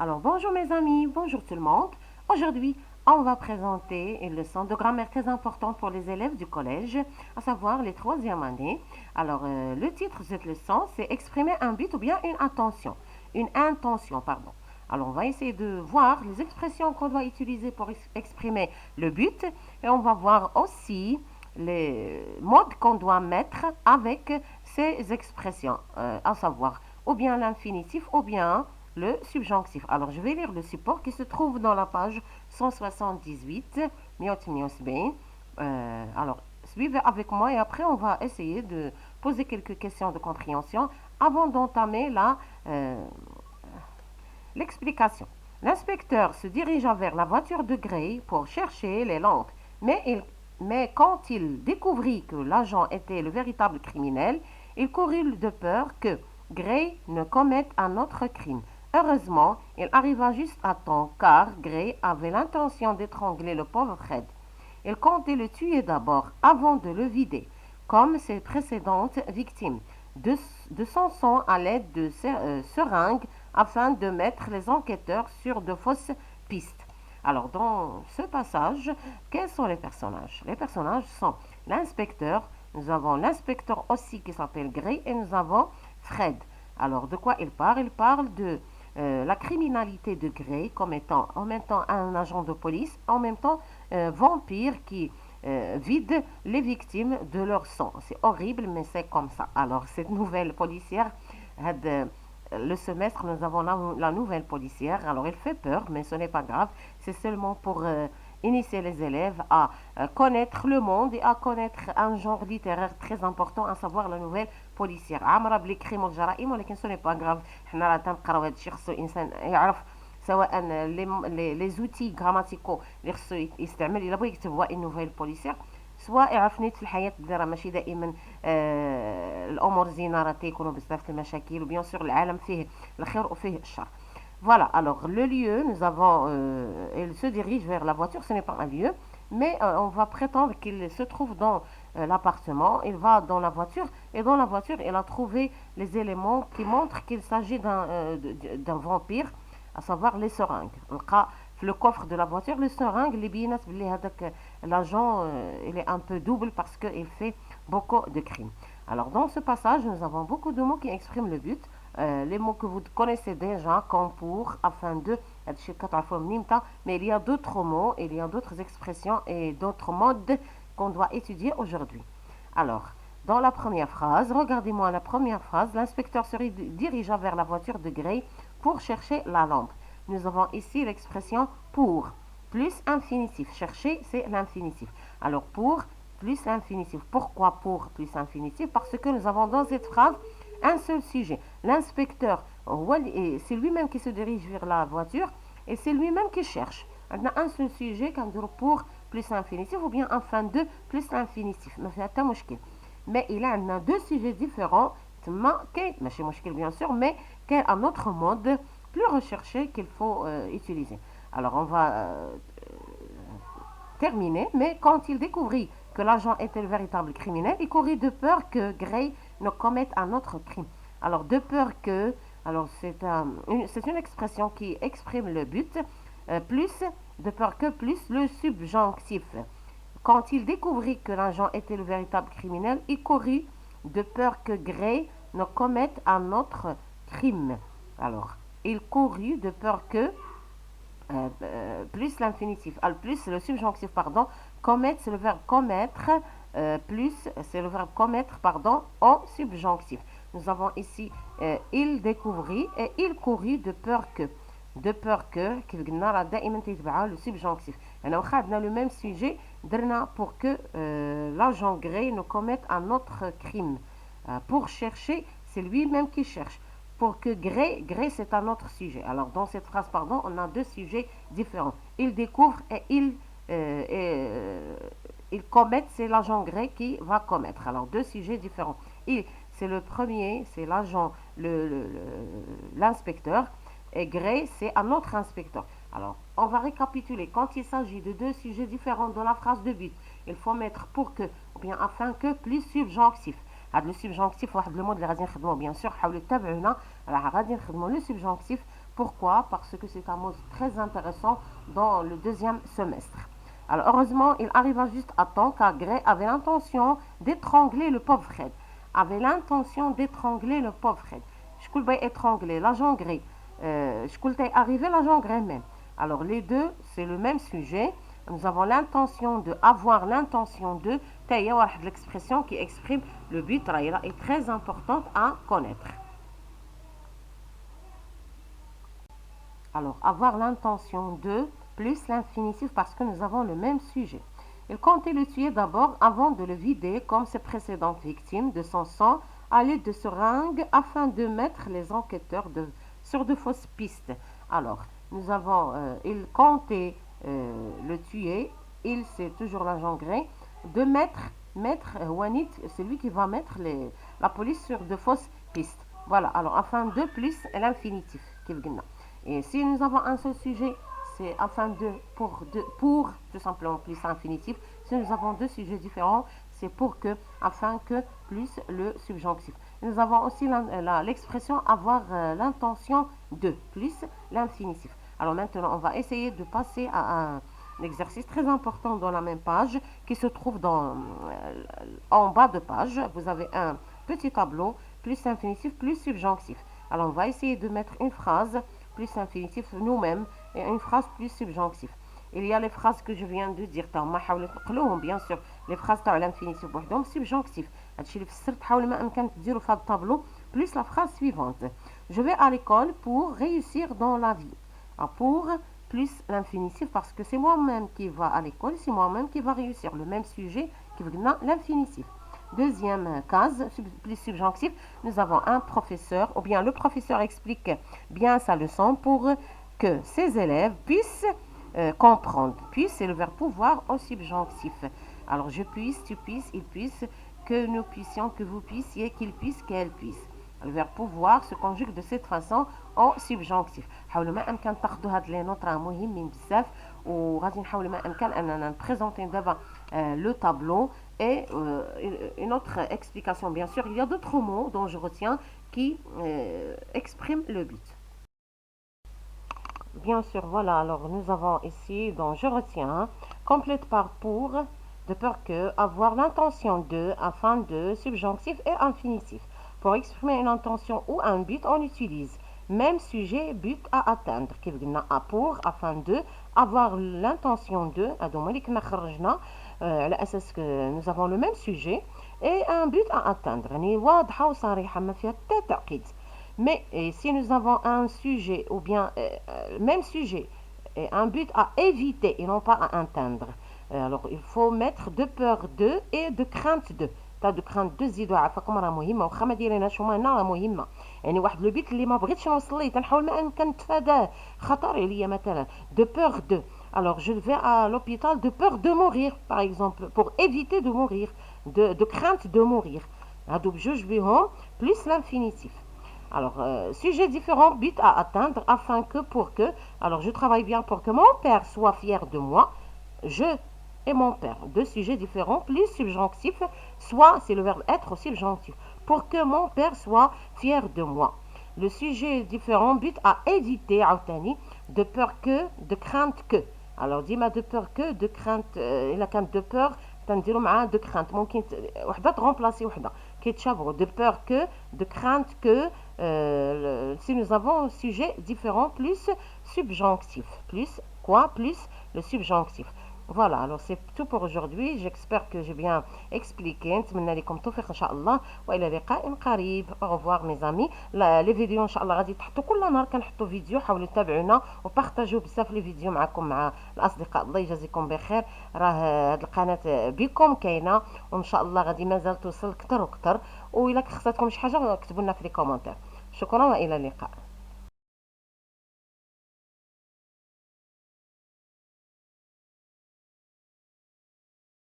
Alors bonjour mes amis, bonjour tout le monde. Aujourd'hui, on va présenter une leçon de grammaire très importante pour les élèves du collège, à savoir les troisième années. Alors le titre de cette leçon, c'est exprimer un but ou bien une intention. Une intention, pardon. Alors on va essayer de voir les expressions qu'on doit utiliser pour exprimer le but et on va voir aussi les modes qu'on doit mettre avec ces expressions, à savoir ou bien l'infinitif ou bien le subjonctif. Alors, je vais lire le support qui se trouve dans la page 178. Alors, suivez avec moi et après, on va essayer de poser quelques questions de compréhension avant d'entamer l'explication. L'inspecteur se dirigea vers la voiture de Gray pour chercher les lampes, mais quand il découvrit que l'agent était le véritable criminel, il courut de peur que Gray ne commette un autre crime. Heureusement, il arriva juste à temps, car Gray avait l'intention d'étrangler le pauvre Fred. Il comptait le tuer d'abord, avant de le vider, comme ses précédentes victimes, de son sang à l'aide de seringues, afin de mettre les enquêteurs sur de fausses pistes. Alors, dans ce passage, quels sont les personnages? Les personnages sont l'inspecteur, nous avons l'inspecteur aussi qui s'appelle Gray, et nous avons Fred. Alors, de quoi il parle? Il parle de la criminalité de Gray comme étant en même temps un agent de police, en même temps vampire qui vide les victimes de leur sang. C'est horrible, mais c'est comme ça. Alors, cette nouvelle policière, le semestre, nous avons la nouvelle policière. Alors, elle fait peur, mais ce n'est pas grave. C'est seulement pour initier les élèves à connaître le monde et à connaître un genre littéraire très important, à savoir la nouvelle policière. عامرة بالكريم والجرائم ولكن ce n'est pas grave. حنا راه تنقراو هذا الشيء خصو الانسان يعرف سواء لي زوتي غراماتيكو اللي خصو يستعمل الا بغى يكتب هو ان نوفيل بوليسير سواء يعرف نيت في الحياه بلي راه ماشي دائما الامور زينه راه تيكونوا بزاف المشاكل وبيان سور العالم فيه الخير وفيه الشر. Voilà, alors le lieu, nous avons, il se dirige vers la voiture, ce n'est pas un lieu, mais on va prétendre qu'il se trouve dans l'appartement, il va dans la voiture, et dans la voiture, il a trouvé les éléments qui montrent qu'il s'agit d'un vampire, à savoir les seringues. Le coffre de la voiture, le seringue, les billets, l'agent, il est un peu double parce qu'il fait beaucoup de crimes. Alors dans ce passage, nous avons beaucoup de mots qui expriment le but. Les mots que vous connaissez déjà, comme pour, afin de, mais il y a d'autres mots, il y a d'autres expressions et d'autres modes qu'on doit étudier aujourd'hui. Alors, dans la première phrase, regardez-moi la première phrase, l'inspecteur se dirigea vers la voiture de Gray pour chercher la lampe. Nous avons ici l'expression pour, plus infinitif. Chercher, c'est l'infinitif. Alors, pour, plus l'infinitif. Pourquoi pour, plus infinitif? Parce que nous avons dans cette phrase un seul sujet. L'inspecteur, c'est lui-même qui se dirige vers la voiture et c'est lui-même qui cherche. On a un seul sujet, comme dire pour plus infinitif ou bien enfin de plus infinitif. Mais il a deux sujets différents, bien sûr, mais quel un autre mode plus recherché qu'il faut utiliser. Alors on va terminer, mais quand il découvrit que l'agent était le véritable criminel, il courut de peur que Gray ne commette un autre crime. Alors, de peur que, alors c'est une expression qui exprime le but, plus, de peur que, plus le subjonctif. Quand il découvrit que l'agent était le véritable criminel, il courut de peur que Gray ne commette un autre crime. Alors, il courut de peur que, plus l'infinitif, plus le subjonctif, pardon, commettre, c'est le verbe commettre, plus, c'est le verbe commettre, pardon, en subjonctif. Nous avons ici, il découvrit et il courut de peur que. De peur que, le subjonctif. On a le même sujet pour que l'agent Gray ne commette un autre crime. Pour chercher, c'est lui-même qui cherche. Pour que Gray c'est un autre sujet. Alors dans cette phrase, pardon, on a deux sujets différents. Il découvre et il commet, c'est l'agent Gray qui va commettre. Alors deux sujets différents. C'est le premier, c'est l'agent, l'inspecteur, et Gray, c'est un autre inspecteur. Alors, on va récapituler. Quand il s'agit de deux sujets différents dans la phrase de but, il faut mettre pour que, ou bien afin que, plus subjonctif. هذا لو سبجونكتيف واحد لو مود اللي غادي نخدموه بيان سور حاولوا تتابعونا راه غادي نخدموا لو سبجونكتيف Pourquoi? Parce que c'est un mot très intéressant dans le deuxième semestre. Alors heureusement, il arriva juste à temps car Gray avait l'intention d'étrangler le pauvre Fred. Avait l'intention d'étrangler le pauvre Fred. Je voulais étrangler l'agent Gray. Je voulais arriver l'agent Gray même. Alors les deux, c'est le même sujet. Nous avons l'intention de, avoir l'intention de. L'expression qui exprime le but est très importante à connaître. Alors, avoir l'intention de plus l'infinitif parce que nous avons le même sujet. Il comptait le tuer d'abord avant de le vider comme ses précédentes victimes de son sang à l'aide de seringues afin de mettre les enquêteurs sur de fausses pistes. Alors, nous avons, il comptait le tuer, il c'est toujours l'agent Gray, de mettre Wanit, c'est lui qui va mettre la police sur de fausses pistes. Voilà, alors afin de plus l'infinitif. Et si nous avons un seul sujet, c'est afin de, pour tout simplement plus infinitif. Si nous avons deux sujets différents, c'est pour que, afin que, plus le subjonctif. Nous avons aussi l'expression avoir l'intention de, plus l'infinitif. Alors maintenant, on va essayer de passer à un exercice très important dans la même page qui se trouve en bas de page. Vous avez un petit tableau, plus infinitif, plus subjonctif. Alors on va essayer de mettre une phrase plus infinitif nous-mêmes et une phrase plus subjonctif. Il y a les phrases que je viens de dire, bien sûr, les phrases تاع l'infinitif بوحدهم subjonctif. هادشي اللي فسرت حاول ما امكن تديروا في هذا الطابلو plus la phrase suivante. Je vais à l'école pour réussir dans la vie. Pour plus l'infinitif parce que c'est moi-même qui va à l'école, c'est moi-même qui va réussir. Le même sujet qui veut l'infinitif. Deuxième case, plus subjonctif, nous avons un professeur, ou bien le professeur explique bien sa leçon pour que ses élèves puissent comprendre. Puisse, c'est le verbe pouvoir au subjonctif. Alors, je puisse, tu puisses, il puisse, que nous puissions, que vous puissiez, qu'il puisse, qu'elle puisse. Le verbe pouvoir se conjugue de cette façon au subjonctif. حاولوا ما امكن تاخذوا هاد لي نوت راه مهمين بزاف وغادي نحاول ما امكن اننا نبريزونتي دابا le tableau et une autre explication bien sûr. Il y a d'autres mots dont je retiens qui expriment le but. Bien sûr, voilà, alors nous avons ici, donc je retiens, complète par pour, de peur que, avoir l'intention de, afin de, subjonctif et infinitif. Pour exprimer une intention ou un but, on utilise même sujet, but à atteindre. كيف قلنا pour, afin de, avoir l'intention de, هادو اللي كنا خرجنا على أساس que nous avons le même sujet et un but à atteindre. يعني واضحة وصريحة ما فيها حتى تعقيد. Mais si nous avons un sujet ou bien même sujet et un but à éviter et non pas à atteindre, alors il faut mettre de peur de et de crainte de. تاع دو كرانت دو زيدو عافاكم راه مهمه واخا ما دايرينهاش هما هنا راه مهمه يعني واحد لو بيت اللي ما بغيتش نوصل ليه تنحاول ما امكن نتفاداه خطر عليا مثلا دو بور دو alors je vais à l'hôpital de peur de mourir par exemple pour éviter de mourir de crainte de mourir هادو بجوج بيهم plus l'infinitif. Alors, sujet différent, but à atteindre, afin que, pour que. Alors, je travaille bien pour que mon père soit fier de moi. Je et mon père. Deux sujets différents, plus subjonctif. Soit, c'est le verbe être, subjonctif. Pour que mon père soit fier de moi. Le sujet différent, but à éviter, de peur que, de crainte que. Alors, dis-moi de peur que, de crainte, il a quand de peur, تنديروا معاه de crainte ممكن وحده تغومبلاسي وحده كيتشابهوا de peur que de crainte que si nous avons un sujet différent plus subjonctif plus quoi plus le subjonctif. Voilà, alors c'est tout pour aujourd'hui. J'espère que j'ai bien expliqué. نتمنى لكم التوفيق ان شاء الله والى لقاء قريب. Au revoir mes amis. لي فيديو ان شاء الله غادي تحطوا كل نهار كنحطوا فيديو. حاولوا تتابعونا وبارطاجيو بزاف لي فيديو معكم مع الاصدقاء. الله يجازيكم بخير. راه هاد القناه بكم كاينه وان شاء الله غادي مازال توصل اكثر واكثر. وإلا خصاتكم شي حاجه اكتبوا لنا في لي كومونتير. شكرا والى اللقاء.